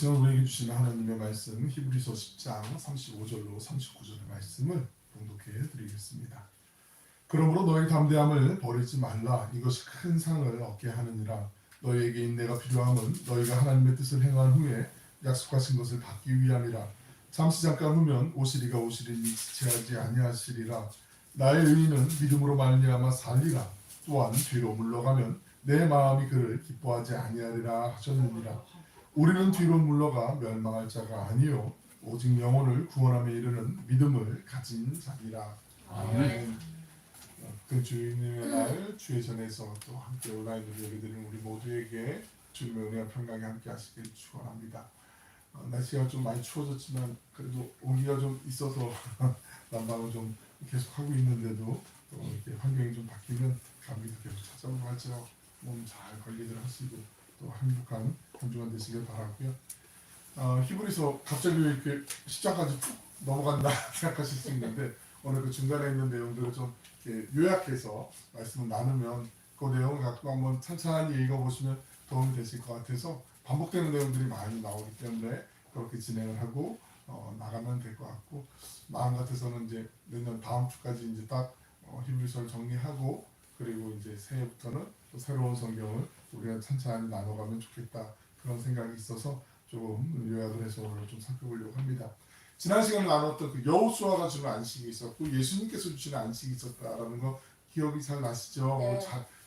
오늘 우리에게 주신 하나님의 말씀 히브리서 10장 35절로 39절의 말씀을 봉독해 드리겠습니다. 그러므로 너희 담대함을 버리지 말라. 이것이 큰 상을 얻게 하느니라. 너희에게 인내가 필요함은 너희가 하나님의 뜻을 행한 후에 약속하신 것을 받기 위함이라. 잠시 잠깐 후면 오시리가 오시리니 지체하지 아니하시리라. 나의 의인은 믿음으로 말미암아 살리라. 또한 뒤로 물러가면 내 마음이 그를 기뻐하지 아니하리라 하셨느니라. 우리는 뒤로 물러가 멸망할 자가 아니요 오직 영혼을 구원함에 이르는 믿음을 가진 자니라. 아멘. 그 주님의 날 주의 전에서 또 함께 온라인으로 예배드리는 우리 모두에게 주님의 은혜와 평강이 함께 하시길 축원합니다. 날씨가 좀 많이 추워졌지만 그래도 온기가 좀 있어서 난방을 좀 계속 하고 있는데도 또 이렇게 환경이 좀 바뀌면 감기도 계속 찾아오고 할지라도 몸 잘 관리들 하시고 또 행복한 한 주간 되시길 바라고요. 히브리서 갑자기 이렇게 10장까지 푹 넘어간다 생각하실 수 있는데 오늘 그 중간에 있는 내용들을 좀 이렇게 요약해서 말씀을 나누면 그 내용을 갖고 한번 찬찬히 읽어보시면 도움이 되실 것 같아서 반복되는 내용들이 많이 나오기 때문에 그렇게 진행을 하고 나가면 될 것 같고, 마음 같아서는 이제 내년 다음 주까지 이제 딱 히브리서를 정리하고 그리고 이제 새해부터는 또 새로운 성경을 우리가 찬찬히 나눠가면 좋겠다, 그런 생각이 있어서 조금 요약을 해서 오늘 좀 살펴보려고 합니다. 지난 시간에 나눴던 그 여호수아가 주는 안식이 있었고 예수님께서 주시는 안식이 있었다라는 거 기억이 잘 나시죠? 네.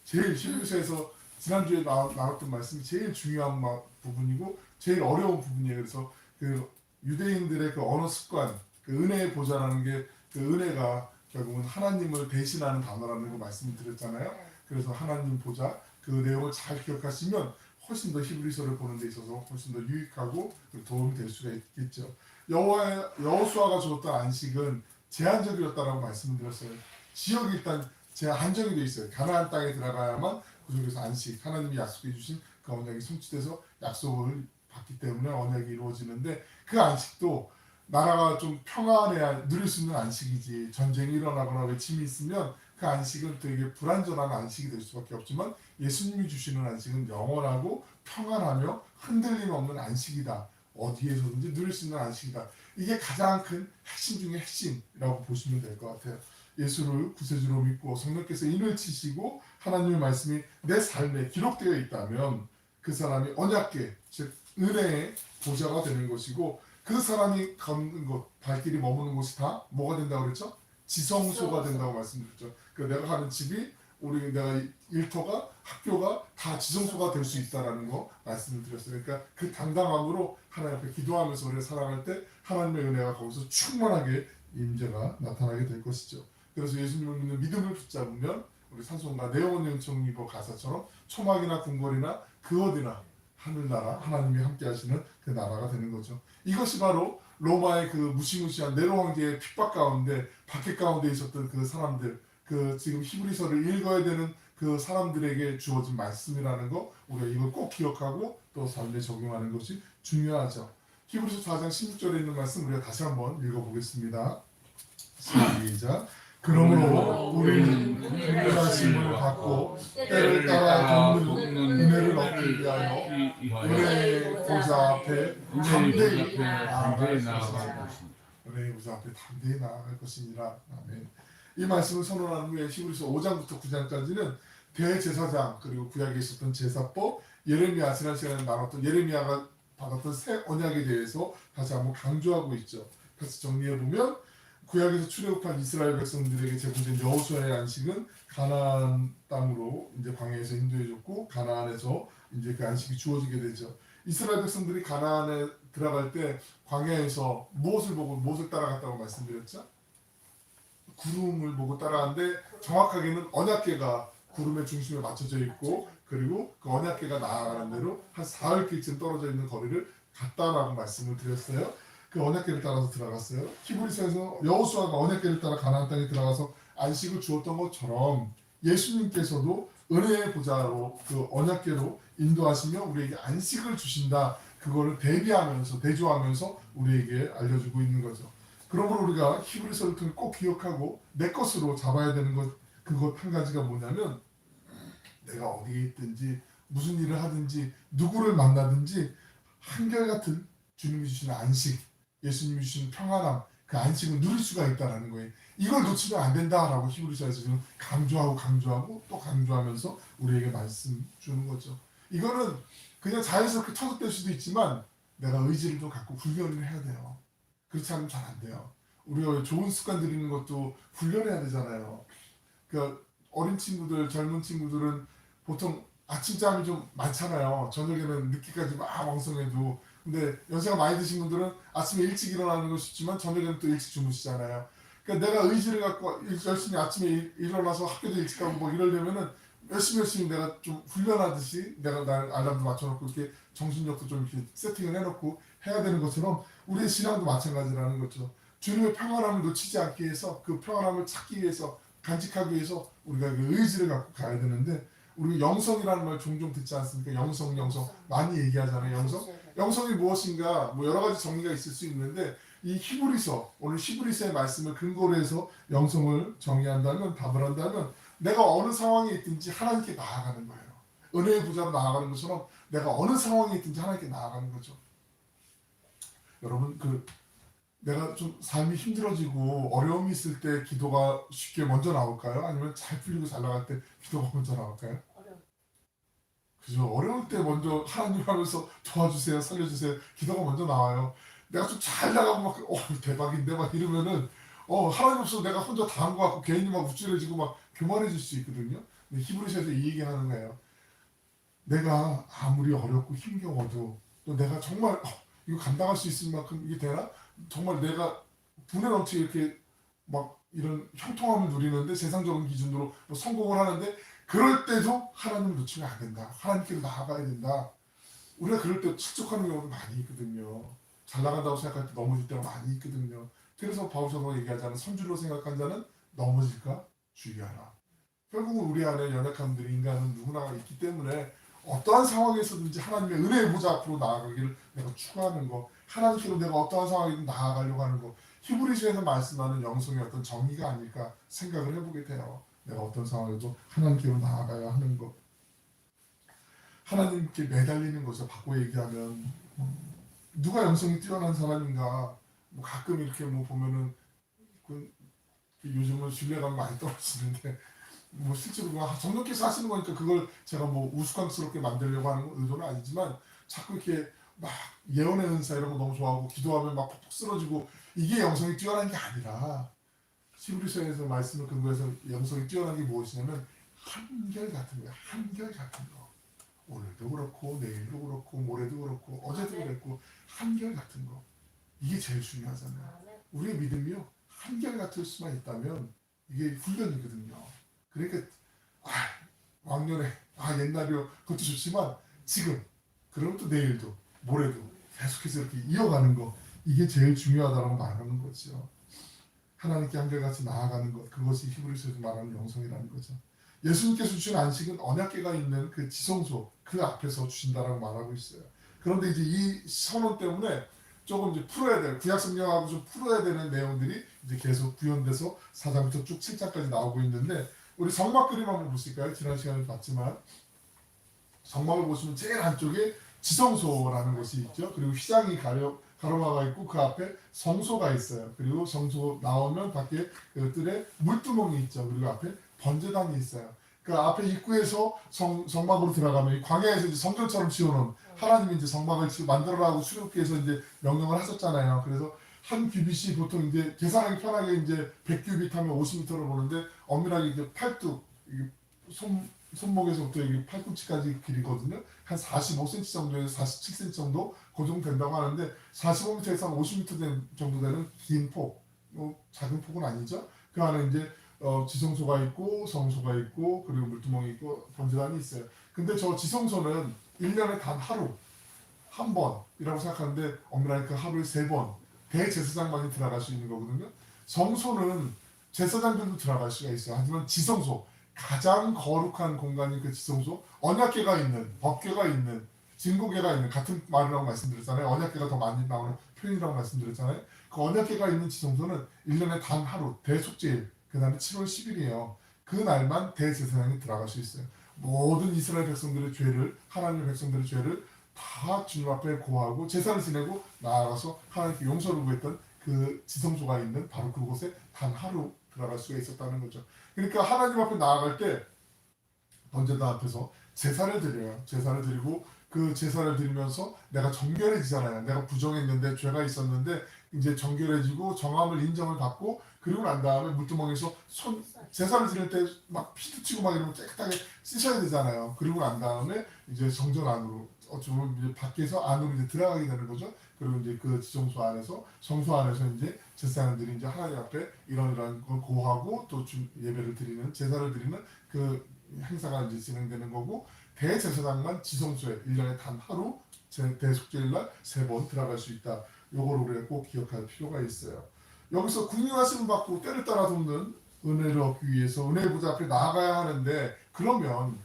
제일 히브리서에서 지난주에 나눴던 말씀이 제일 중요한 부분이고 제일 어려운 부분이에요. 그래서 그 유대인들의 그 언어 습관, 그 은혜의 보좌라는 게, 그 은혜가 결국은 하나님을 대신하는 단어라는 거 말씀드렸잖아요. 그래서 하나님 보좌, 그 내용을 잘 기억하시면 훨씬 더 히브리서를 보는 데 있어서 훨씬 더 유익하고 도움이 될 수가 있겠죠. 여호수아가 주었던 안식은 제한적이었다라고 말씀을 드렸어요. 지역이 일단 한정이 되어 있어요. 가나안 땅에 들어가야만 그중에서 안식, 하나님이 약속해 주신 그 언약이 성취돼서 약속을 받기 때문에 언약이 이루어지는데, 그 안식도 나라가 좀 평안해야 누릴 수 있는 안식이지, 전쟁이 일어나거나 외침이 있으면 그 안식은 되게 불안전한 안식이 될 수밖에 없지만 예수님이 주시는 안식은 영원하고 평안하며 흔들림 없는 안식이다. 어디에서든지 누릴 수 있는 안식이다. 이게 가장 큰 핵심 중에 핵심이라고 보시면 될 것 같아요. 예수를 구세주로 믿고 성령께서 인을 치시고 하나님의 말씀이 내 삶에 기록되어 있다면 그 사람이 언약궤, 즉 은혜의 보좌가 되는 것이고, 그 사람이 걷는 곳, 발길이 머무는 곳이 다 뭐가 된다고 그랬죠? 지성소가 된다고 말씀드렸죠. 그래서 내가 가는 집이, 내가 일터가, 학교가 다 지성소가 될 수 있다라는 거 말씀을 드렸어요. 그러니까 그 당당함으로 하나님 앞에 기도하면서 우리가 살아갈 때 하나님의 은혜가 거기서 충만하게 임재가 나타나게 될 것이죠. 그래서 예수님을 믿는 믿음을 붙잡으면 우리 산송가 내용은 연청이고 가사처럼 초막이나 궁궐이나 그 어디나 하늘나라, 하나님이 함께 하시는 그 나라가 되는 거죠. 이것이 바로 로마의 그 무시무시한 네로 황제의 핍박 가운데, 박해 가운데 있었던 그 사람들, 그 지금 히브리서를 읽어야 되는 그 사람들에게 주어진 말씀이라는 거, 우리가 이걸 꼭 기억하고 또 삶에 적용하는 것이 중요하죠. 히브리서 4장 16절에 있는 말씀 우리가 다시 한번 읽어보겠습니다. 시작. 그러므로 우리는 은혜하심을 받고 때를 따라 돕는 은혜를 얻기 위하여 은혜의 보좌 앞에 담대히 나아갈 것이니라. 은혜의 보좌 앞에 담대히 나아갈 것이니라. 아멘. 이 말씀을 선언한 후에 히브리서 5장부터 9장까지는 대제사장, 그리고 구약에 있었던 제사법, 예레미야, 지난 시간에 나눴던 예레미야가 받았던 새 언약에 대해서 다시 한번 강조하고 있죠. 그래서 정리해보면 구약에서 출애굽한 이스라엘 백성들에게 제공된 여호수아의 안식은 가나안 땅으로 이제 광야에서 인도해줬고, 가나안에서 이제 그 안식이 주어지게 되죠. 이스라엘 백성들이 가나안에 들어갈 때 광야에서 무엇을 보고 무엇을 따라갔다고 말씀드렸죠? 구름을 보고 따라갔는데 정확하게는 언약궤가 구름의 중심에 맞춰져 있고, 그리고 그 언약궤가 나아가는 대로 한 400길쯤 떨어져 있는 거리를 갔다라고 말씀을 드렸어요. 그 언약궤를 따라서 들어갔어요. 히브리서에서 여호수아가 언약궤를 따라 가나안 땅에 들어가서 안식을 주었던 것처럼 예수님께서도 은혜의 보좌로 그 언약궤로 인도하시며 우리에게 안식을 주신다. 그거를 대비하면서 대조하면서 우리에게 알려주고 있는 거죠. 그러므로 우리가 히브리서를 통해 꼭 기억하고 내 것으로 잡아야 되는 것, 그것 한 가지가 뭐냐면, 내가 어디에 있든지 무슨 일을 하든지 누구를 만나든지 한결같은 주님이 주시는 안식, 예수님이 주시는 평안함, 그 안식을 누릴 수가 있다는 거예요. 이걸 놓치면 안 된다라고 히브리서에서 지금 강조하고 또 강조하면서 우리에게 말씀 주는 거죠. 이거는 그냥 자연스럽게 터득될 수도 있지만 내가 의지를 좀 갖고 훈련을 해야 돼요. 그렇지 않으면 잘 안 돼요. 우리가 좋은 습관 들이는 것도 훈련해야 되잖아요. 그러니까 어린 친구들, 젊은 친구들은 보통 아침잠이 좀 많잖아요. 저녁에는 늦게까지 막 왕성해도. 근데 연세가 많이 드신 분들은 아침에 일찍 일어나는 건 쉽지만 저녁에는 또 일찍 주무시잖아요. 그러니까 내가 의지를 갖고 열심히 아침에 일어나서 학교도 일찍 가고 뭐 이러려면은 열심히 내가 좀 훈련하듯이 내가 날 알람도 맞춰놓고 이렇게 정신력도 좀 이렇게 세팅을 해놓고 해야 되는 것처럼 우리의 신앙도 마찬가지라는 거죠. 주님의 평안함을 놓치지 않기 위해서 그 평안함을 찾기 위해서 간직하기 위해서 우리가 그 의지를 갖고 가야 되는데 우리 영성이라는 말 종종 듣지 않습니까? 영성 많이 얘기하잖아요. 영성이 무엇인가 뭐 여러 가지 정의가 있을 수 있는데 이 히브리서 오늘 히브리서의 말씀을 근거로 해서 영성을 정의한다면 답을 한다면 내가 어느 상황에 있든지 하나님께 나아가는 거예요. 은혜의 부자로 나아가는 것처럼 내가 어느 상황에 있든지 하나님께 나아가는 거죠. 여러분 내가 좀 삶이 힘들어지고 어려움이 있을 때 기도가 쉽게 먼저 나올까요? 아니면 잘 풀리고 잘 나갈 때 기도가 먼저 나올까요? 그죠? 어려울 때 먼저 하나님 하면서 도와주세요, 살려주세요. 기도가 먼저 나와요. 내가 좀 잘 나가고 막 대박인데 막 이러면은 하나님 없어서 내가 혼자 다 한 것 같고 괜히 막 우쭐해지고 막 교만해질 수 있거든요. 근데 히브리서에서 이 얘기하는 거예요. 내가 아무리 어렵고 힘겨워도 또 내가 정말 이거 감당할 수 있을 만큼 이게 되나? 정말 내가 분에 넘치게 이렇게 막 이런 형통함을 누리는데 세상적인 기준으로 뭐 성공을 하는데 그럴 때도 하나님을 놓치면 안 된다. 하나님께로 나아가야 된다. 우리가 그럴 때 실족하는 경우도 많이 있거든요. 잘 나간다고 생각할 때 넘어질 때가 많이 있거든요. 그래서 바울 사도가 얘기하자면 선줄로 생각한 자는 넘어질까 주의하라. 결국은 우리 안에 연약함들이 인간은 누구나 있기 때문에 어떠한 상황에서든지 하나님의 은혜의 보좌 앞으로 나아가기를 내가 추구하는 거, 하나님께로 내가 어떠한 상황이든 나아가려고 하는 거, 히브리서에서 말씀하는 영성의 어떤 정의가 아닐까 생각을 해보게 돼요. 내가 어떤 상황에도 하나님께로 나아가야 하는 것, 하나님께 매달리는 것을 바꿔 얘기하면 누가 영성이 뛰어난 사람인가? 뭐 가끔 이렇게 뭐 보면은 요즘은 신뢰감 많이 떨어지는데 뭐 실제로 정령께서 하시는 거니까 그걸 제가 뭐 우스꽝스럽게 만들려고 하는 의도는 아니지만 자꾸 이렇게 막 예언의 은사 이런 거 너무 좋아하고 기도하면 막 퍽퍽 쓰러지고 이게 영성이 뛰어난 게 아니라 히브리서에서 말씀을 근거해서 영성이 뛰어난 게 무엇이냐면 한결같은 거야. 한결같은 거. 오늘도 그렇고 내일도 그렇고 모레도 그렇고 어제도 그랬고 한결같은 거. 이게 제일 중요하잖아요. 우리의 믿음이요. 한결같을 수만 있다면 이게 훈련이거든요. 그러니까 왕년에 옛날이요. 그것도 좋지만 지금 그럼 또 내일도 모레도 계속해서 이렇게 이어가는 거 이게 제일 중요하다고 말하는 거죠. 하나님께 한결같이 나아가는 것 그것이 히브리서에서 말하는 영성이라는 거죠. 예수님께서 주신 안식은 언약궤가 있는 그 지성소 그 앞에서 주신다라고 말하고 있어요. 그런데 이제 이 선언 때문에 조금 이제 풀어야 될 구약 성경하고 좀 풀어야 되는 내용들이 이제 계속 구현돼서 4장부터 쭉 7장까지 나오고 있는데 우리 성막 그림 한번 보실까요? 지난 시간에 봤지만 성막을 보시면 제일 안쪽에 지성소라는 것이 있죠. 그리고 휘장이 가로막아 있고 그 앞에 성소가 있어요. 그리고 성소 나오면 밖에 그 뜰에 물두멍이 있죠. 그리고 앞에 번제단이 있어요. 그 앞에 입구에서 성막으로 들어가면 광야에서 이제 성전처럼 지어놓은 하나님이 이제 성막을 만들어라고 출애굽기에서 이제 명령을 하셨잖아요. 그래서 한 규빗이 보통 이제 계산하기 편하게 이제 100규빗 하면 50m를 보는데 엄밀하게 이제 팔뚝 손목에서부터 여기 팔꿈치까지 길이거든요. 한 45cm 정도에서 47cm 정도 고정 된다고 하는데 45m에서 한 50m 정도 되는 긴 폭, 작은 폭은 아니죠. 그 안에 이제 지성소가 있고 성소가 있고 그리고 물두멍이 있고 번제단이 있어요. 근데 저 지성소는 1년에 단 하루 한 번이라고 생각하는데 엄밀하게 그 하루에 3번 대제사장만이 들어갈 수 있는 거거든요. 성소는 제사장들도 들어갈 수가 있어요. 하지만 지성소 가장 거룩한 공간인 그 지성소 언약궤가 있는 법궤가 있는 증거궤가 있는 같은 말이라고 말씀드렸잖아요. 언약궤가 더 많이 나오는 표현이라고 말씀드렸잖아요. 그 언약궤가 있는 지성소는 1년에 단 하루 대속제일 그날은 7월 10일이에요. 그 날만 대제사장이 들어갈 수 있어요. 모든 이스라엘 백성들의 죄를 하나님의 백성들의 죄를 다 주님 앞에 고하고 제사를 지내고 나아가서 하나님께 용서를 구했던 그 지성소가 있는 바로 그곳에 단 하루 들어갈 수가 있었다는 거죠. 그러니까 하나님 앞에 나아갈 때 번제단 앞에서 제사를 드려요. 제사를 드리고 그 제사를 드리면서 내가 정결해지잖아요. 내가 부정했는데 죄가 있었는데 이제 정결해지고 정함을 인정을 받고 그리고 난 다음에 물두멍에서 제사를 드릴 때 막 피도 치고 막 이러면 깨끗하게 씻어야 되잖아요. 그리고 난 다음에 이제 정전 안으로 어쩌면 이제 밖에서 안으로 이제 들어가게 되는 거죠. 그리고 이제 그 지성소 안에서 성소 안에서 이제 제사장들이 이제 하나님 앞에 이런 걸 고하고 또 예배를 드리는 제사를 드리는 그 행사가 이제 진행되는 거고 대제사장만 지성소에 1년에 단 하루 대속죄일날 3번 들어갈 수 있다. 요걸 우리가 꼭 기억할 필요가 있어요. 여기서 국민하심을 받고 때를 따라 돕는 은혜를 얻기 위해서 은혜의 보좌 앞에 나아가야 하는데 그러면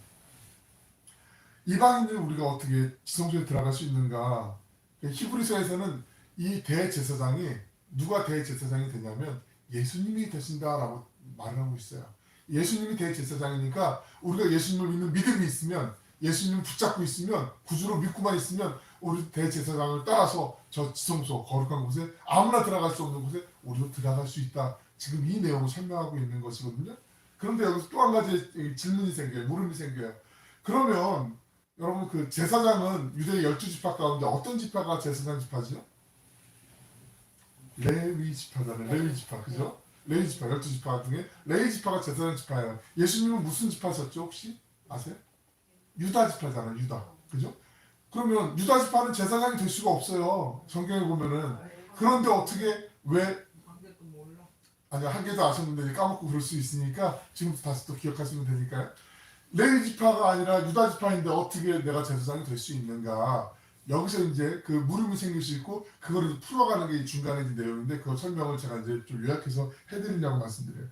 이방인들 우리가 어떻게 지성소에 들어갈 수 있는가? 히브리서에서는 이 대제사장이 누가 대제사장이 되냐면 예수님이 되신다라고 말을 하고 있어요. 예수님이 대제사장이니까 우리가 예수님을 믿는 믿음이 있으면 예수님을 붙잡고 있으면 구주로 믿고만 있으면 우리 대제사장을 따라서 저 지성소 거룩한 곳에 아무나 들어갈 수 없는 곳에 우리도 들어갈 수 있다. 지금 이 내용을 설명하고 있는 것이거든요. 그런데 여기서 또 한 가지 질문이 생겨요. 물음이 생겨요. 그러면 여러분 그 제사장은 유대 12지파 가운데 어떤 지파가 제사장 지파죠? 레위 지파잖아요. 레위 지파 그죠? 레위 지파 12지파 중에 레위 지파가 제사장 지파예요. 예수님은 무슨 지파셨죠 혹시 아세요? 유다 지파잖아요. 유다 그죠? 그러면 유다 지파는 제사장이 될 수가 없어요. 성경에 보면은. 그런데 어떻게 왜 아니요 한 개도 아셨는데 까먹고 그럴 수 있으니까 지금부터 다시 또 기억하시면 되니까요. 레위 지파가 아니라 유다 지파인데 어떻게 내가 제사장이 될 수 있는가? 여기서 이제 그 물음이 생길 수 있고 그거를 풀어가는 게 중간에 이제 내용인데 그 설명을 제가 이제 좀 요약해서 해드리려고 말씀드려요.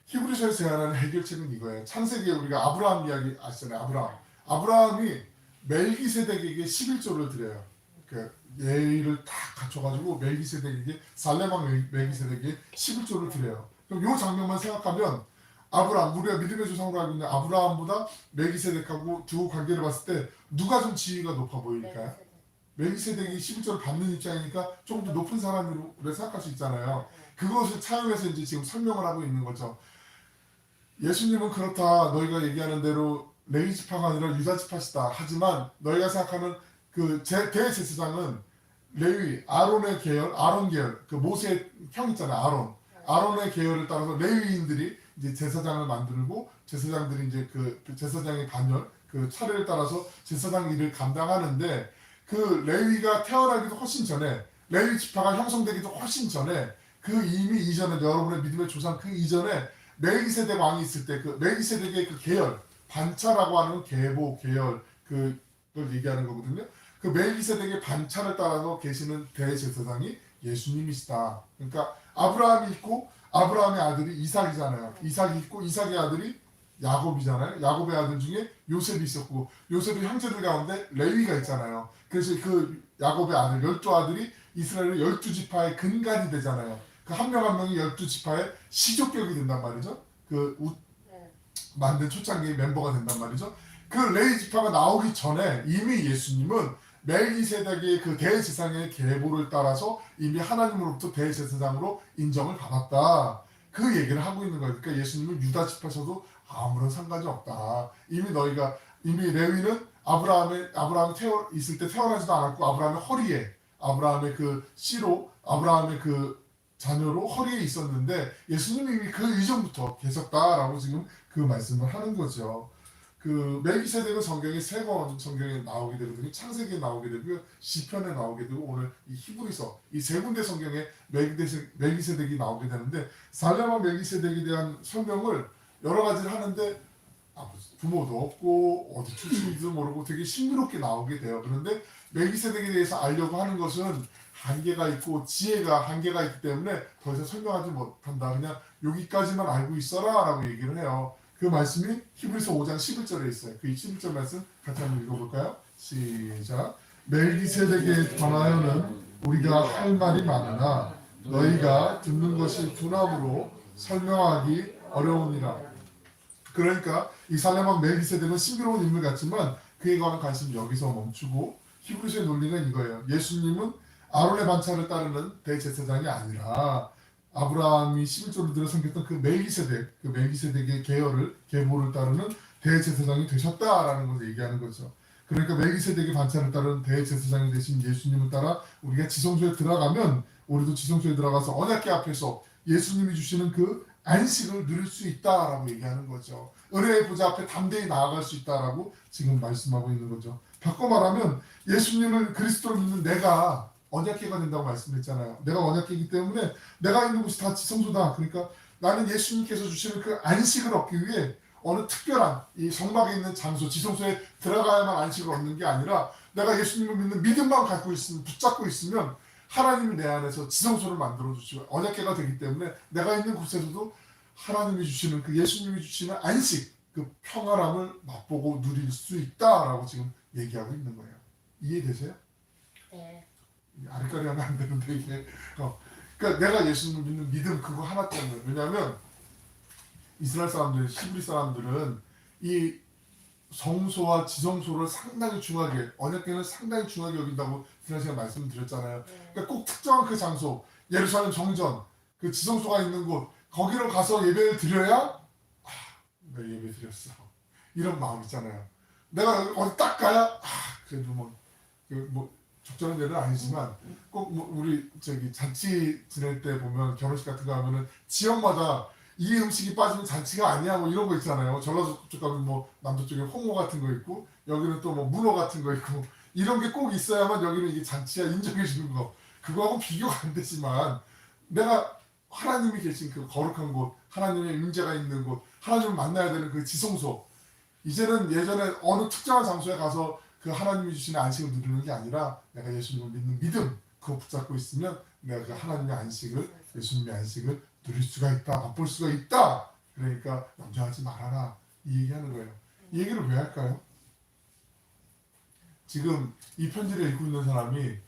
히브리서에서 제안하는 해결책은 이거예요. 창세기에 우리가 아브라함 이야기 아시잖아요. 아브라함이 멜기세덱에게 11조를 드려요. 그 예의를 다 갖춰가지고 멜기세덱에게 살레방 멜기세덱에게 11조를 드려요. 그럼 이 장면만 생각하면 아브라함 우리가 믿음의 조상으로 알고 있는 아브라함보다 멜기세덱하고 두 관계를 봤을 때 누가 좀 지위가 높아 보일까요? 멜기세덱이 11조를 받는 입장이니까 좀 더 높은 사람으로 생각할 수 있잖아요. 그것을 차용해서 이제 지금 설명을 하고 있는 거죠. 예수님은 그렇다. 너희가 얘기하는 대로 레위 지파가 아니라 유다 지파시다. 하지만 너희가 생각하는 그 대제사장은 레위, 아론의 계열, 아론 계열, 그 모세의 형 있잖아요. 아론의 계열을 따라서 레위인들이 이제 제사장을 만들고 제사장들이 이제 그 제사장의 반열, 그 차례를 따라서 제사장 일을 감당하는데 그 레위가 태어나기도 훨씬 전에 레위 지파가 형성되기도 훨씬 전에 그 이미 이전에 여러분의 믿음의 조상 그 이전에 멜기세덱 왕이 있을 때 그 멜기세덱의 그 계열 반차라고 하는 계보 계열 그걸 얘기하는 거거든요. 그 멜기세덱의 반차를 따라서 계시는 대제사장이 예수님이시다. 그러니까 아브라함이 있고 아브라함의 아들이 이삭이잖아요. 이삭이 있고 이삭의 아들이 야곱이잖아요. 야곱의 아들 중에 요셉이 있었고 요셉의 형제들 가운데 레위가 있잖아요. 그래서 그 야곱의 아들 12아들이 이스라엘의 12지파의 근간이 되잖아요. 그 한 명 한 명이 12지파의 시족격이 된단 말이죠. 만든 초창기 멤버가 된단 말이죠. 그 레위 지파가 나오기 전에 이미 예수님은 멜기세덱의 그 대제사장의 계보를 따라서 이미 하나님으로부터 대제사장으로 인정을 받았다. 그 얘기를 하고 있는 거예요. 그러니까 예수님은 유다 지파셔도 아무런 상관이 없다. 이미 레위는 아브라함이 있을 때 태어나지도 않았고 아브라함의 허리에 아브라함의 그 씨로 아브라함의 그 자녀로 허리에 있었는데 예수님이 이미 그 이전부터 계셨다라고 지금 그 말씀을 하는 거죠. 그 멜기세덱은 성경에 3번 성경에 나오게 되거든요. 창세기에 나오게 되고요. 시편에 나오게 되고 오늘 이 히브리서 이 3군데 성경에 멜기세덱이 나오게 되는데 살레만 멜기세덱에 대한 설명을 여러 가지를 하는데 부모도 없고 어디 출신인지도 모르고 되게 신비롭게 나오게 돼요. 그런데 멜기세덱에 대해서 알려고 하는 것은 한계가 있고 지혜가 한계가 있기 때문에 더 이상 설명하지 못한다. 그냥 여기까지만 알고 있어라 라고 얘기를 해요. 그 말씀이 히브리서 5장 11절에 있어요. 그 11절 말씀 같이 한번 읽어볼까요? 시작. 멜기세덱에 관하여는 우리가 할 말이 많으나 너희가 듣는 것이 둔함으로 설명하기 어려우니라. 그러니까 이 살레만 멜기세덱은 신비로운 인물 같지만 그에 관한 관심이 여기서 멈추고 히브리서의 논리는 이거예요. 예수님은 아론의 반차를 따르는 대제사장이 아니라 아브라함이 11조를 들어 섬겼던 그 멜기세덱의 계보를 따르는 대제사장이 되셨다라는 것을 얘기하는 거죠. 그러니까 멜기세덱의 반차를 따르는 대제사장이 되신 예수님을 따라 우리가 지성소에 들어가면 우리도 지성소에 들어가서 언약궤 앞에서 예수님이 주시는 그 안식을 누릴 수 있다라고 얘기하는 거죠. 은혜의 보좌 앞에 담대히 나아갈 수 있다라고 지금 말씀하고 있는 거죠. 바꿔 말하면 예수님을 그리스도로 믿는 내가 언약궤가 된다고 말씀했잖아요. 내가 언약궤이기 때문에 내가 있는 곳이 다 지성소다. 그러니까 나는 예수님께서 주시는 그 안식을 얻기 위해 어느 특별한 이 성막에 있는 장소, 지성소에 들어가야만 안식을 얻는 게 아니라 내가 예수님을 믿는 믿음만 갖고 있으면, 붙잡고 있으면 하나님이 내 안에서 지성소를 만들어 주시고 언약궤가 되기 때문에 내가 있는 곳에서도 하나님이 주시는 그 예수님이 주시는 안식, 그 평안함을 맛보고 누릴 수 있다라고 지금 얘기하고 있는 거예요. 이해되세요? 네. 아리까리 하면 안 되는데 이게 그러니까 내가 예수님을 믿는 믿음 그거 하나 때문에. 왜냐하면 이스라엘 사람들, 히브리 사람들은 이 성소와 지성소를 상당히 중요하게, 언약궤는 상당히 중요하게 여긴다고 지난 시간에 말씀드렸잖아요. 그러니까 꼭 특정한 그 장소, 예루살렘 정전, 그 지성소가 있는 곳, 거기로 가서 예배를 드려야 내가 예배 드렸어. 이런 마음 있잖아요. 내가 어디 딱 가야 그래도 뭐 적절한 예는 아니지만 꼭 우리 잔치 지낼 때 보면 결혼식 같은 거 하면은 지역마다 이 음식이 빠지면 잔치가 아니야 뭐 이런 거 있잖아요. 전라도 쪽 가면 뭐 남도 쪽에 홍어 같은 거 있고 여기는 또 뭐 문어 같은 거 있고 이런 게 꼭 있어야만 여기는 이게 잔치야 인정해 주는 거. 그거하고 비교가 안 되지만 내가 하나님이 계신 그 거룩한 곳, 하나님의 임재가 있는 곳, 하나님을 만나야 되는 그 지성소. 이제는 예전에 어느 특정한 장소에 가서 그 하나님이 주시는 안식을 누리는 게 아니라 내가 예수님을 믿는 믿음 그거 붙잡고 있으면 내가 그 하나님의 안식을, 예수님의 안식을 누릴 수가 있다, 맛볼 수가 있다. 그러니까 염려하지 말아라 이 얘기하는 거예요. 이 얘기를 왜 할까요? 지금 이 편지를 읽고 있는 사람이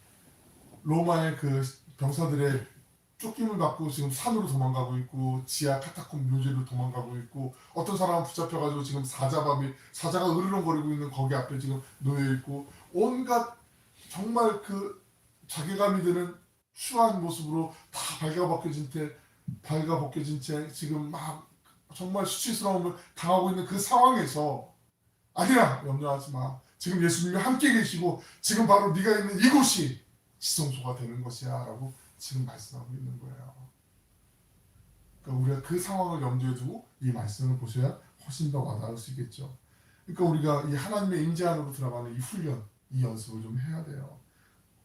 로마의 그 병사들의 쫓김을 받고 지금 산으로 도망가고 있고 지하 카타콤 묘지로 도망가고 있고 어떤 사람은 붙잡혀가지고 지금 사자가 으르렁거리고 있는 거기 앞에 지금 놓여 있고 온갖 정말 그 자괴감이 드는 추한 모습으로 다 발가벗겨진 채 지금 막 정말 수치스러움을 당하고 있는 그 상황에서 아니야 염려하지 마. 지금 예수님이 함께 계시고 지금 바로 네가 있는 이곳이 지성소가 되는 것이야 라고 지금 말씀하고 있는 거예요. 그러니까 우리가 그 상황을 염두에 두고 이 말씀을 보셔야 훨씬 더 와닿을 수 있겠죠. 그러니까 우리가 이 하나님의 임재 안으로 들어가는 이 훈련, 이 연습을 좀 해야 돼요.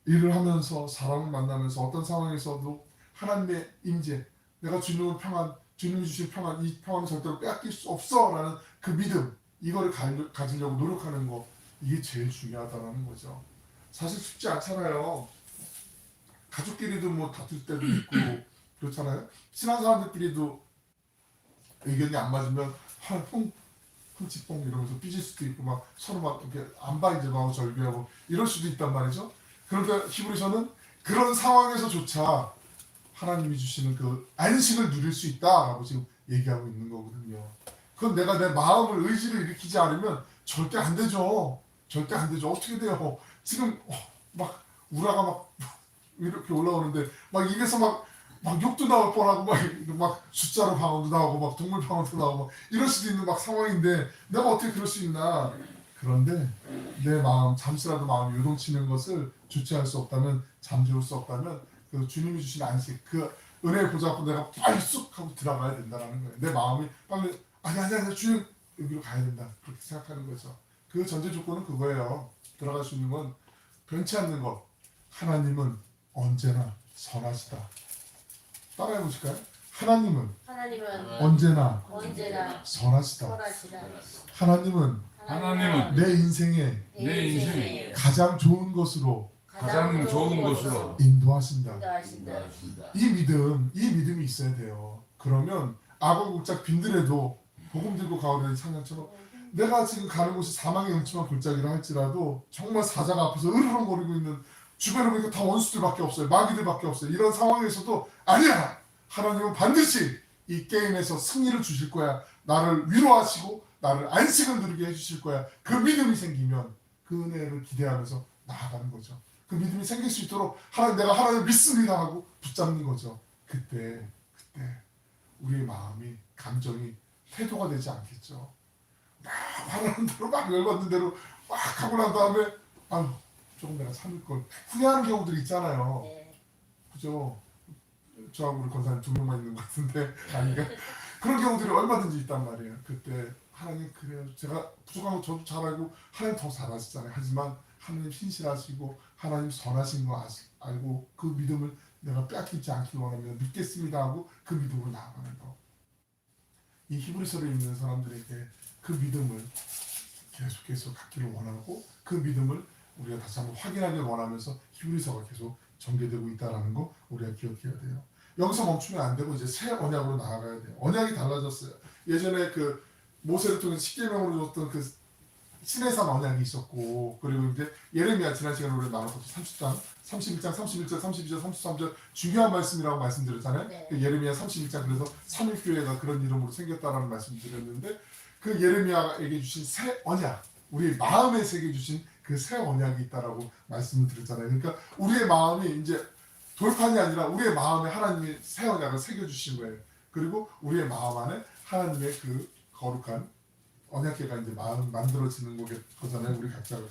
일을 하면서 사람을 만나면서 어떤 상황에서도 하나님의 임재, 내가 주님을 주님이 주신 평안, 이 평안을 절대로 빼앗길 수 없어라는 그 믿음, 이거를 가지려고 노력하는 거, 이게 제일 중요하다는 거죠. 사실 쉽지 않잖아요. 가족끼리도 뭐 다툴 때도 있고 그렇잖아요. 친한 사람들끼리도 의견이 안 맞으면 흠칫뽕 이러면서 삐질 수도 있고 막 서로 막 이렇게 안바이제하고 절교하고 이럴 수도 있단 말이죠. 그런데 히브리서는 그런 상황에서조차 하나님이 주시는 그 안식을 누릴 수 있다라고 지금 얘기하고 있는 거거든요. 그건 내가 내 마음을 의지를 일으키지 않으면 절대 안 되죠. 절대 안 되죠. 어떻게 돼요? 지금 막 우라가 막 이렇게 올라오는데 막 입에서 막 욕도 나올 뻔하고 막 숫자로 방언도 나오고 막 동물 방언도 나오고 막 이럴 수도 있는 막 상황인데 내가 어떻게 그럴 수 있나? 그런데 내 마음 잠시라도 마음이 요동치는 것을 주체할 수 없다면 잠재울 수 없다면 그 주님이 주신 안식 그 은혜의 보좌 앞으로 내가 빨리 쑥 하고 들어가야 된다는 거예요. 내 마음이 빨리 아니 주님 여기로 가야 된다 그렇게 생각하는 거죠. 그 전제 조건은 그거예요. 들어갈 수 있는 건 변치 않는 것. 하나님은 언제나 선하시다. 따라해 보실까요? 하나님은 언제나 선하시다. 하나님은 내 인생에 가장 좋은 것으로 인도하신다. 이 믿음이 있어야 돼요. 그러면 악어 곡작 빈들에도 복음 들고 가오려는 찬양처럼 내가 지금 가는 곳이 사망의 음침한 골짜기라 할지라도 정말 사자가 앞에서 으르렁거리고 있는 주변에 보니까 다 원수들밖에 없어요. 마귀들밖에 없어요. 이런 상황에서도 아니야! 하나님은 반드시 이 게임에서 승리를 주실 거야. 나를 위로하시고 나를 안식을 누리게 해주실 거야. 그 믿음이 생기면 그 은혜를 기대하면서 나아가는 거죠. 그 믿음이 생길 수 있도록 하나님, 내가 하나님을 믿습니다 하고 붙잡는 거죠. 그때 우리의 마음이, 감정이 태도가 되지 않겠죠. 막 하라는 대로 막 열받는 대로 막 하고 난 다음에 아유 조금 내가 참을 걸 후회하는 경우들이 있잖아요. 네. 그죠? 저하고 우리 권사님 두 명만 있는 것 같은데 아닌가? 그런 경우들이 얼마든지 있단 말이에요. 그때 하나님 그래요. 제가 부족한 거 저도 잘 알고 하나님 더 잘하시잖아요. 하지만 하나님 신실하시고 하나님 선하신 거 알고 그 믿음을 내가 빼앗기지 않기 원하면 믿겠습니다 하고 그 믿음으로 나아가는 거. 이 히브리서를 읽는 사람들에게 그 믿음을 계속 갖기를 원하고 그 믿음을 우리가 다시 한번 확인하길 원하면서 히브리서가 계속 전개되고 있다는 거 우리가 기억해야 돼요. 여기서 멈추면 안 되고 이제 새 언약으로 나아가야 돼요. 언약이 달라졌어요. 예전에 그 모세를 통해 십계명으로 줬던 그 시내산 언약이 있었고, 그리고 이제 예레미야 지난 시간에 우리 나눴었죠. 30장, 31장, 31절, 32절, 33절 중요한 말씀이라고 말씀드렸잖아요. 네. 그 예레미야 31장 그래서 삼일교회가 그런 이름으로 생겼다라는 말씀드렸는데 그 예레미야에게 주신 새 언약, 우리 마음에 새겨 주신 그 새 언약이 있다라고 말씀을 드렸잖아요. 그러니까 우리의 마음이 이제 돌판이 아니라 우리의 마음에 하나님이 새 언약을 새겨 주신 거예요. 그리고 우리의 마음 안에 하나님의 그 거룩한 언약궤가 이제 마음 만들어지는 거잖아요. 우리 각자가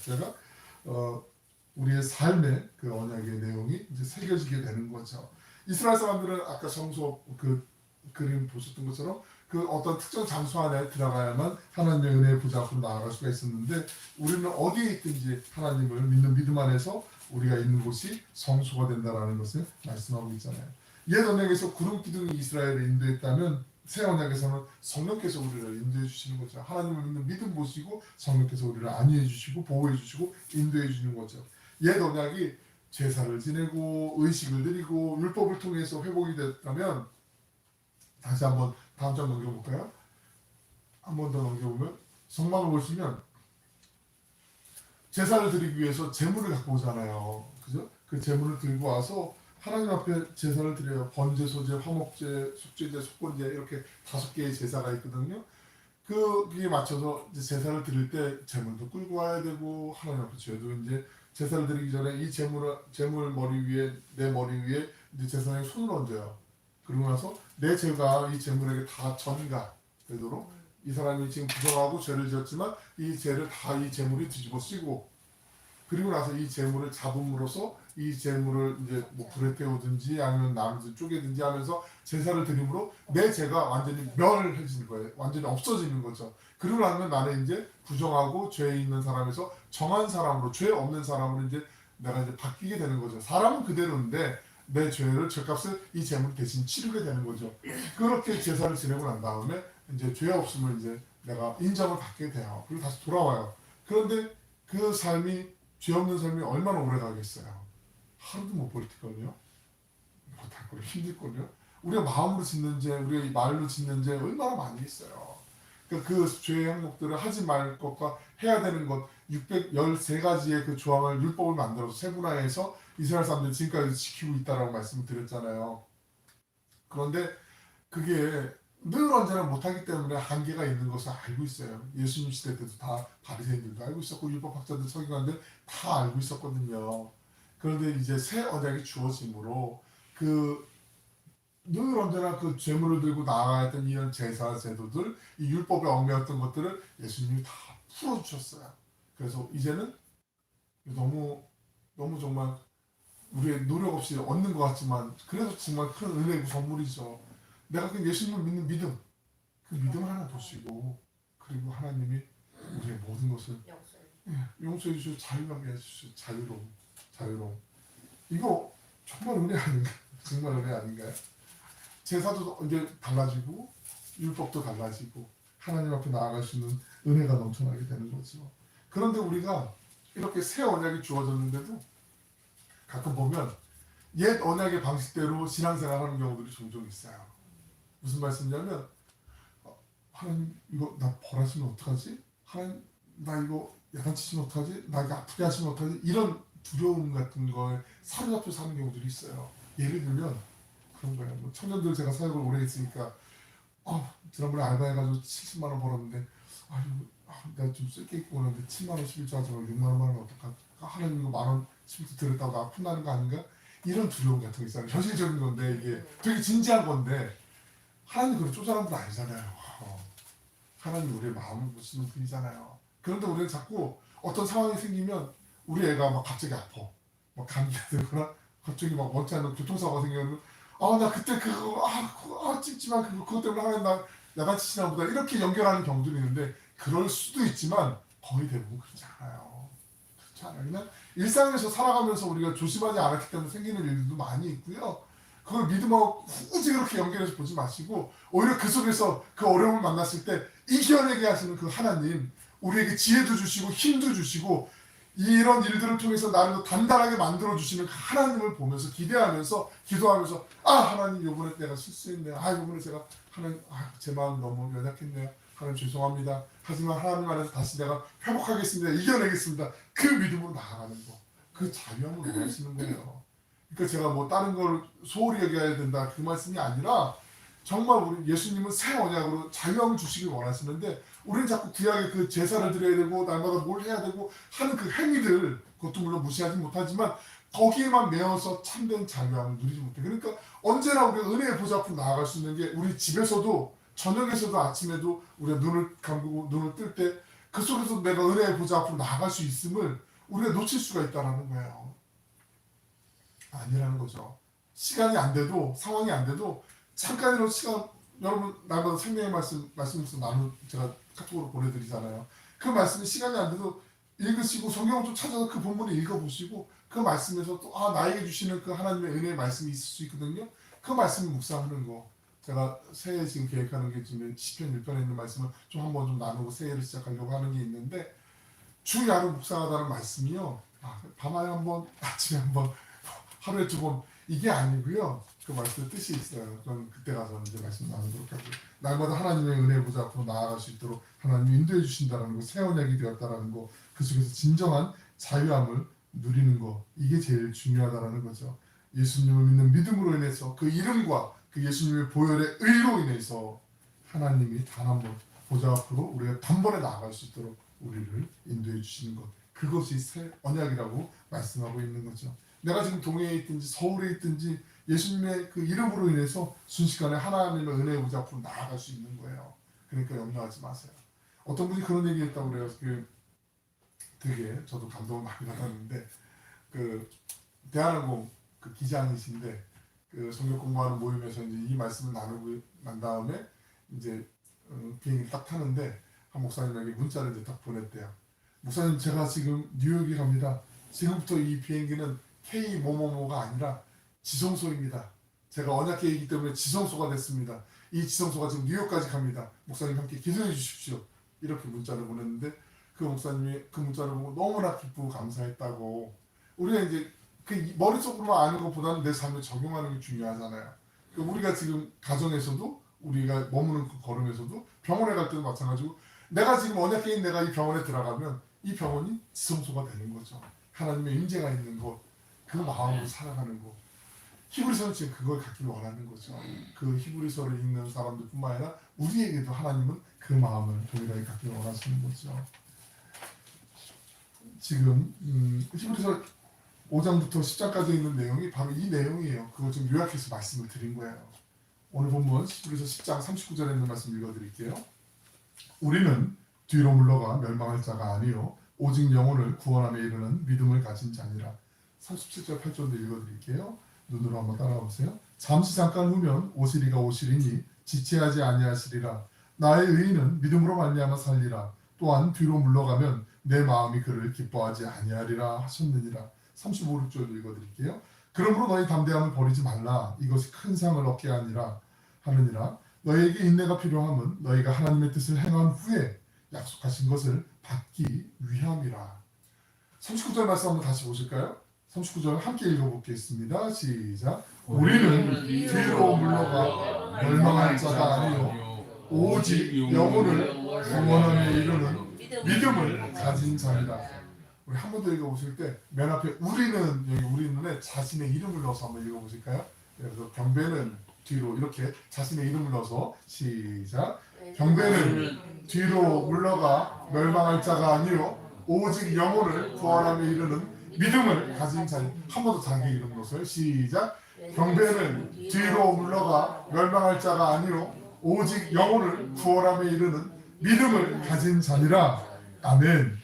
우리의 삶의 그 언약의 내용이 이제 새겨지게 되는 거죠. 이스라엘 사람들은 아까 성소 그 그림 보셨던 것처럼 그 어떤 특정 장소 안에 들어가야만 하나님의 은혜의 보좌 앞으로 나아갈 수가 있었는데 우리는 어디에 있든지 하나님을 믿는 믿음 안에서 우리가 있는 곳이 성소가 된다라는 것을 말씀하고 있잖아요. 옛 언약에서 구름 기둥이 이스라엘을 인도했다면 새 언약에서는 성령께서 우리를 인도해 주시는 거죠. 하나님을 믿는 믿음 보시고 성령께서 우리를 안위해 주시고 보호해 주시고 인도해 주는 거죠. 옛 언약이 제사를 지내고 의식을 드리고 율법을 통해서 회복이 됐다면 다시 한번 다음 장 넘겨볼까요? 한 번 더 넘겨보면 성막을 보시면 제사를 드리기 위해서 제물을 갖고 오잖아요. 그죠? 그 제물을 들고 와서 하나님 앞에 제사를 드려요. 번제, 소제, 화목제, 속죄제, 속건제 이렇게 5개의 제사가 있거든요. 거기에 맞춰서 이제 제사를 드릴 때 제물도 끌고 와야 되고 하나님 앞에 저도 이제 제사를 드리기 전에 이 제물 머리 위에 내 머리 위에 이제 제사장이 손을 얹어요. 그러고 나서 내 죄가 이 제물에게 다 전가 되도록 이 사람이 지금 부정하고 죄를 지었지만 이 죄를 다 이 제물이 뒤집어 쓰고 그리고 나서 이 제물을 잡음으로써 이 제물을 이제 뭐 불에 태우든지 아니면 나무를 쪼개든지 하면서 제사를 드림으로 내 죄가 완전히 멸해지는 거예요. 완전히 없어지는 거죠. 그러고 나면 나는 이제 부정하고 죄에 있는 사람에서 정한 사람으로 죄 없는 사람으로 이제 내가 이제 바뀌게 되는 거죠. 사람은 그대로인데 내 죄를 죄값을 이 제물 대신 치르게 되는 거죠. 그렇게 제사를 지내고 난 다음에 이제 죄 없음을 이제 내가 인정을 받게 돼요. 그리고 다시 돌아와요. 그런데 그 삶이 죄 없는 삶이 얼마나 오래 가겠어요? 하루도 못 버틸걸요? 못할 걸요? 힘들걸요? 우리가 마음으로 짓는 죄, 우리가 말로 짓는 죄 얼마나 많이 있어요. 그러니까 그 죄의 항목들을 하지 말 것과 해야 되는 것 613가지의 그 조항을 율법을 만들어서 세분화해서 이스라엘 사람들이 지금까지 지키고 있다라고 말씀을 드렸잖아요. 그런데 그게 늘 언제나 못하기 때문에 한계가 있는 것을 알고 있어요. 예수님 시대 때도 다 바리새인들도 알고 있었고 율법학자들 서기관들 다 알고 있었거든요. 그런데 이제 새 언약이 주어짐으로 그 늘 언제나 그 죄물을 들고 나아가야 했던 이런 제사 제도들 이 율법에 얽매였던 것들을 예수님이 다 풀어주셨어요. 그래서 이제는 너무 정말 우리의 노력 없이 얻는 것 같지만 그래도 정말 큰 은혜고 선물이죠. 내가 그 예수님을 믿는 믿음 그 믿음 하나 보시고 그리고 하나님이 우리의 모든 것을 용서해 주시고 자유하게 해주시고 자유로움 이거 정말 은혜 아닌가? 정말 은혜 아닌가요? 제사도 이제 달라지고 율법도 달라지고 하나님 앞에 나아갈 수 있는 은혜가 넘쳐나게 되는 거죠. 그런데 우리가 이렇게 새 언약이 주어졌는데도 가끔 보면 옛 언약의 방식대로 신앙생활하는 경우들이 종종 있어요. 무슨 말씀이냐면 하나님 이거 나 벌하시면 어떡하지? 하나님 나 이거 야단치시면 어떡하지? 나 이거 아프게 하시면 어떡하지? 이런 두려움 같은 거에 사로잡혀 사는 경우들이 있어요. 예를 들면 그런 거예요. 뭐 청년들 제가 사역을 오래 했으니까 지난번에 알바해가지고 70만 원 벌었는데 내가 좀 쓸 게 있고 그러는데 7만 원 11조 하지 말고 6만 원만 하면 하나님 이거 10,000원 10부 드렸다고 나 혼나는 거 아닌가? 이런 두려움 같은 거 있잖아요. 현실적인 건데 이게 되게 진지한 건데 하나님 그걸 쪼잔한 분 아니잖아요. 하나님 우리의 마음을 보시는 분이잖아요. 그런데 우리는 자꾸 어떤 상황이 생기면 우리 애가 막 갑자기 아파. 막 감기가 들거나 갑자기 막 원치 않는 교통사고가 생기면 나 그때 그거 찝지만 그것 때문에 하나님 나 야단치시나 보다 이렇게 연결하는 경우도 있는데 그럴 수도 있지만 거의 대부분 그렇지 않아요. 그렇지 않아요. 그냥 일상에서 살아가면서 우리가 조심하지 않았기 때문에 생기는 일들도 많이 있고요. 그걸 믿음하고 굳이 그렇게 연결해서 보지 마시고 오히려 그 속에서 그 어려움을 만났을 때 이겨내게 하시는 그 하나님, 우리에게 지혜도 주시고 힘도 주시고 이런 일들을 통해서 나를 더 단단하게 만들어 주시는 그 하나님을 보면서 기대하면서 기도하면서 하나님 이번에 내가 실수했네요. 이번에 제가 하나님 제 마음 너무 연약했네요. 하나님 죄송합니다. 하지만 하나님 안에서 다시 내가 회복하겠습니다. 이겨내겠습니다. 그 믿음으로 나아가는 거. 그 자유함을 원하시는 거예요. 그러니까 제가 뭐 다른 걸 소홀히 여겨야 된다 그 말씀이 아니라 정말 우리 예수님은 새 언약으로 자유함을 주시길 원하시는데 우리는 자꾸 구약에 그 제사를 드려야 되고 날마다 뭘 해야 되고 하는 그 행위들 그것도 물론 무시하지 못하지만 거기에만 매어서 참된 자유함을 누리지 못해. 그러니까 언제나 우리가 은혜의 보좌 앞으로 나아갈 수 있는 게 우리 집에서도 저녁에서도 아침에도 우리가 눈을 감고 눈을 뜰 때 그 속에서 내가 은혜의 보좌 앞으로 나아갈 수 있음을 우리가 놓칠 수가 있다는 거예요. 아니라는 거죠. 시간이 안 돼도 상황이 안 돼도 잠깐이라도 시간 여러분 날마다 생명의 말씀에서 제가 카톡으로 보내드리잖아요. 그 말씀이 시간이 안 돼도 읽으시고 성경을 좀 찾아서 그 본문을 읽어보시고 그 말씀에서 또 나에게 주시는 그 하나님의 은혜의 말씀이 있을 수 있거든요. 그 말씀을 묵상하는 거. 제가 새해 지금 계획하는 게 지금 시편 1편에 있는 말씀을 좀 한번 좀 나누고 새해를 시작하려고 하는 게 있는데 주 야로 묵상하다는 말씀이요. 밤에 한번 아침에 한번 하루에 2번 이게 아니고요. 그 말씀의 뜻이 있어요. 그건 그때 가서 이제 말씀 나누도록 하고 날마다 하나님의 은혜 보좌 앞으로 나아갈 수 있도록 하나님이 인도해 주신다는 거, 새 언약이 되었다라는 거, 그 속에서 진정한 자유함을 누리는 거 이게 제일 중요하다라는 거죠. 예수님을 믿는 믿음으로 인해서 그 이름과 그 예수님의 보혈의 의로 인해서 하나님이 단 한 번 보좌 앞으로 우리가 단번에 나아갈 수 있도록 우리를 인도해 주시는 것 그것이 새 언약이라고 말씀하고 있는 거죠. 내가 지금 동해에 있든지 서울에 있든지 예수님의 그 이름으로 인해서 순식간에 하나님의 은혜의 보좌 앞으로 나아갈 수 있는 거예요. 그러니까 염려하지 마세요. 어떤 분이 그런 얘기 했다고 그래요. 되게 저도 감동을 많이 받았는데 대한항공 그 기장이신데 그 성경 공부하는 모임에서 이제 이 말씀을 나누고 난 다음에 이제 비행기 딱 타는데 한 목사님에게 문자를 이제 딱 보냈대요. 목사님 제가 지금 뉴욕에 갑니다. 지금부터 이 비행기는 K 뭐뭐뭐가 아니라 지성소입니다. 제가 언약계이기 때문에 지성소가 됐습니다. 이 지성소가 지금 뉴욕까지 갑니다. 목사님 함께 기도해 주십시오. 이렇게 문자를 보냈는데 그 목사님이 그 문자를 보고 너무나 기쁘고 감사했다고. 우리가 이제 그 머릿속으로만 아는 것보다는 내 삶에 적용하는 게 중요하잖아요. 우리가 지금 가정에서도 우리가 머무는 그 걸음에서도 병원에 갈 때도 마찬가지고 내가 지금 언약계인 내가 이 병원에 들어가면 이 병원이 지성소가 되는 거죠. 하나님의 임재가 있는 곳, 그 마음으로 살아가는 것. 히브리서는 지금 그걸 갖길 원하는 거죠. 그 히브리서를 읽는 사람들뿐만 아니라 우리에게도 하나님은 그 마음을 동일하게 갖길 원하시는 거죠. 지금 히브리서 5장부터 10장까지 있는 내용이 바로 이 내용이에요. 그걸 좀 요약해서 말씀을 드린 거예요. 오늘 본문 히브리서 10장 39절에 있는 말씀 읽어드릴게요. 우리는 뒤로 물러가 멸망할 자가 아니요 오직 영혼을 구원함에 이르는 믿음을 가진 자니라. 37절 8절도 읽어드릴게요. 눈으로 한번 따라오세요. 잠시 잠깐 후면 오시리가 오시리니 지체하지 아니하시리라. 나의 의인은 믿음으로 말미암아 살리라. 또한 뒤로 물러가면 내 마음이 그를 기뻐하지 아니하리라 하셨느니라. 35, 6절 읽어드릴게요. 그러므로 너희 담대함을 버리지 말라. 이것이 큰 상을 얻게 하느니라. 너희에게 인내가 필요함은 너희가 하나님의 뜻을 행한 후에 약속하신 것을 받기 위함이라. 39절 말씀 한번 다시 보실까요? 39절 함께 읽어보겠습니다. 시작. 우리는 뒤로 물러가 멸망할 자가 아니요 오직 영혼을 구원함에 이르는 믿음을 가진 자니라. 우리 한 번 더 읽어보실 때 맨 앞에 우리는 여기 우리는에 자신의 이름을 넣어서 한번 읽어보실까요? 그래서 경배는 뒤로 이렇게 자신의 이름을 넣어서 시작. 경배는 뒤로 물러가 멸망할 자가 아니요 오직 영혼을 구원함에 이르는 믿음을 가진 자니. 한 번 더 자기 이름 놓으세요. 시작. 경배는 뒤로 물러가 멸망할 자가 아니요 오직 영혼을 구원함에 이르는 믿음을 가진 자니라. 아멘.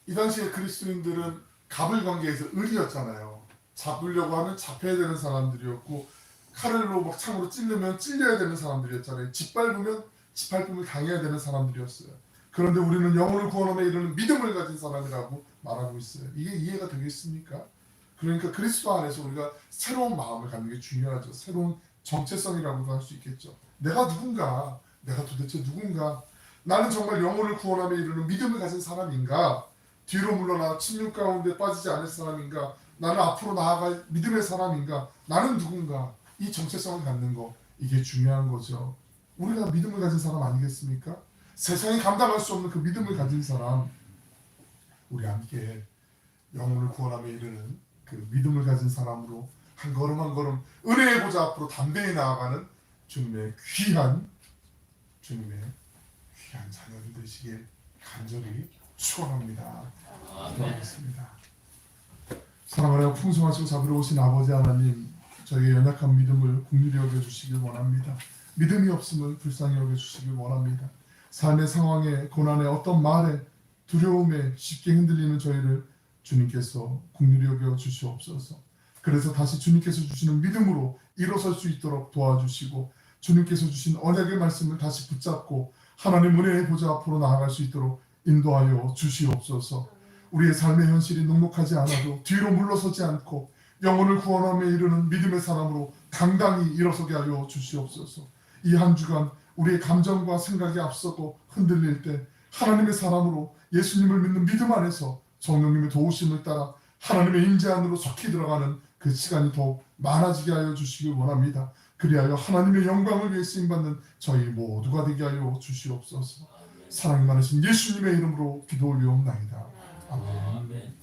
이 당시에 그리스도인들은 갑을관계에서 을이었잖아요. 잡으려고 하면 잡혀야 되는 사람들이었고, 칼로 막 창으로 찔르면 찔려야 되는 사람들이었잖아요. 짓밟으면 짓밟음을 당해야 되는 사람들이었어요. 그런데 우리는 영혼을 구원함에 이르는 믿음을 가진 사람이라고 말하고 있어요. 이게 이해가 되겠습니까? 그러니까 그리스도 안에서 우리가 새로운 마음을 갖는 게 중요하죠. 새로운 정체성이라고도 할 수 있겠죠. 내가 누군가? 내가 도대체 누군가? 나는 정말 영혼을 구원함에 이르는 믿음을 가진 사람인가? 뒤로 물러나 침묵 가운데 빠지지 않을 사람인가? 나는 앞으로 나아갈 믿음의 사람인가? 나는 누군가? 이 정체성을 갖는 거, 이게 중요한 거죠. 우리가 믿음을 가진 사람 아니겠습니까? 세상이 감당할 수 없는 그 믿음을 가진 사람, 우리 함께 영혼을 구원함에 이르는 그 믿음을 가진 사람으로 한 걸음 한 걸음 은혜의 보좌 앞으로 담대히 나아가는 주님의 귀한 자녀들 되시길 간절히 축원합니다. 기도하겠습니다. 사랑하여 풍성하시고 자비로우신 아버지 하나님, 저희의 연약한 믿음을 긍휼히 여겨주시길 원합니다. 믿음이 없음을 불쌍히 여겨주시길 원합니다. 삶의 상황에, 고난에, 어떤 말에, 두려움에 쉽게 흔들리는 저희를 주님께서 긍휼히 여겨 주시옵소서. 그래서 다시 주님께서 주시는 믿음으로 일어설 수 있도록 도와주시고, 주님께서 주신 언약의 말씀을 다시 붙잡고 하나님 은혜의 보좌 앞으로 나아갈 수 있도록 인도하여 주시옵소서. 우리의 삶의 현실이 녹록하지 않아도 뒤로 물러서지 않고 영혼을 구원함에 이르는 믿음의 사람으로 당당히 일어서게 하여 주시옵소서. 이 한 주간 우리의 감정과 생각이 앞서고 흔들릴 때 하나님의 사람으로 예수님을 믿는 믿음 안에서 성령님의 도우심을 따라 하나님의 임재 안으로 속히 들어가는 그 시간이 더욱 많아지게 하여 주시길 원합니다. 그리하여 하나님의 영광을 위해 쓰임받는 저희 모두가 되게 하여 주시옵소서. 사랑이 많으신 예수님의 이름으로 기도 올리옵나이다. 아멘.